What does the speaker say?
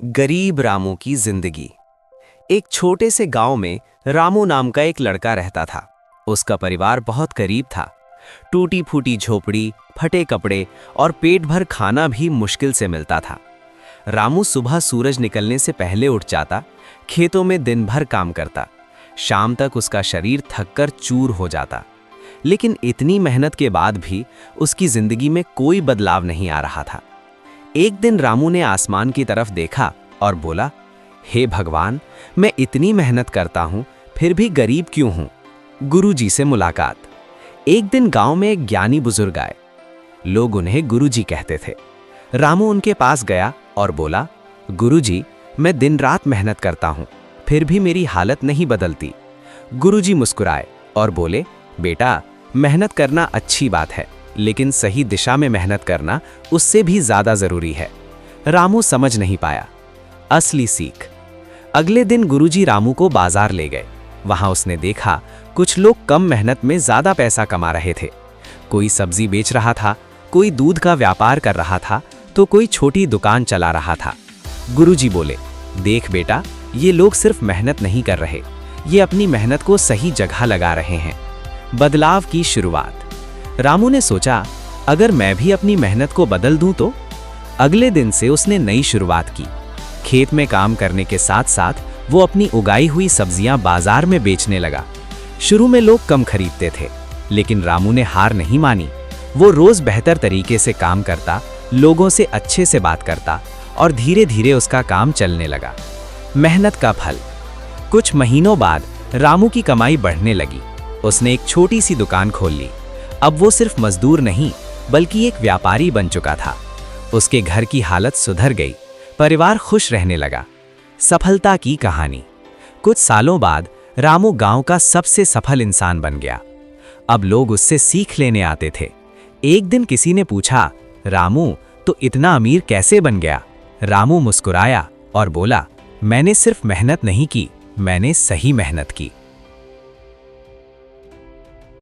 गरीब रामू की जिंदगी। एक छोटे से गांव में रामू नाम का एक लड़का रहता था। उसका परिवार बहुत गरीब था। टूटी फूटी झोपड़ी, फटे कपड़े और पेट भर खाना भी मुश्किल से मिलता था। रामू सुबह सूरज निकलने से पहले उठ जाता, खेतों में दिन भर काम करता। शाम तक उसका शरीर थककर चूर हो जाता। लेकिन इतनी मेहनत के बाद भी उसकी जिंदगी में कोई बदलाव नहीं आ रहा था। एक दिन रामू ने आसमान की तरफ देखा और बोला, हे भगवान, मैं इतनी मेहनत करता हूं, फिर भी गरीब क्यों हूं? गुरुजी से मुलाकात। एक दिन गांव में एक ज्ञानी बुजुर्ग आए। लोग उन्हें गुरुजी कहते थे। रामू उनके पास गया और बोला, गुरुजी, मैं दिन रात मेहनत करता हूं, फिर भी मेरी हालत नहीं बदलती। गुरुजी मुस्कुराए और बोले, बेटा, मेहनत करना अच्छी बात है, लेकिन सही दिशा में मेहनत करना उससे भी ज्यादा जरूरी है। रामू समझ नहीं पाया। असली सीख। अगले दिन गुरुजी रामू को बाजार ले गए। वहां उसने देखा कुछ लोग कम मेहनत में ज्यादा पैसा कमा रहे थे। कोई सब्जी बेच रहा था, कोई दूध का व्यापार कर रहा था, तो कोई छोटी दुकान चला रहा था। गुरुजी बोले, देख बेटा, ये लोग सिर्फ मेहनत नहीं कर रहे, ये अपनी मेहनत को सही जगह लगा रहे हैं। बदलाव की शुरुआत। रामू ने सोचा, अगर मैं भी अपनी मेहनत को बदल दूं तो? अगले दिन से उसने नई शुरुआत की। खेत में काम करने के साथ साथ वो अपनी उगाई हुई सब्जियां बाजार में बेचने लगा। शुरू में लोग कम खरीदते थे, लेकिन रामू ने हार नहीं मानी। वो रोज बेहतर तरीके से काम करता, लोगों से अच्छे से बात करता और धीरे धीरे उसका काम चलने लगा। मेहनत का फल। कुछ महीनों बाद रामू की कमाई बढ़ने लगी। उसने एक छोटी सी दुकान खोल ली। अब वो सिर्फ मजदूर नहीं, बल्कि एक व्यापारी बन चुका था। उसके घर की हालत सुधर गई, परिवार खुश रहने लगा। सफलता की कहानी। कुछ सालों बाद रामू गांव का सबसे सफल इंसान बन गया। अब लोग उससे सीख लेने आते थे। एक दिन किसी ने पूछा, रामू, तो इतना अमीर कैसे बन गया? रामू मुस्कुराया और बोला, मैंने सिर्फ मेहनत नहीं की, मैंने सही मेहनत की।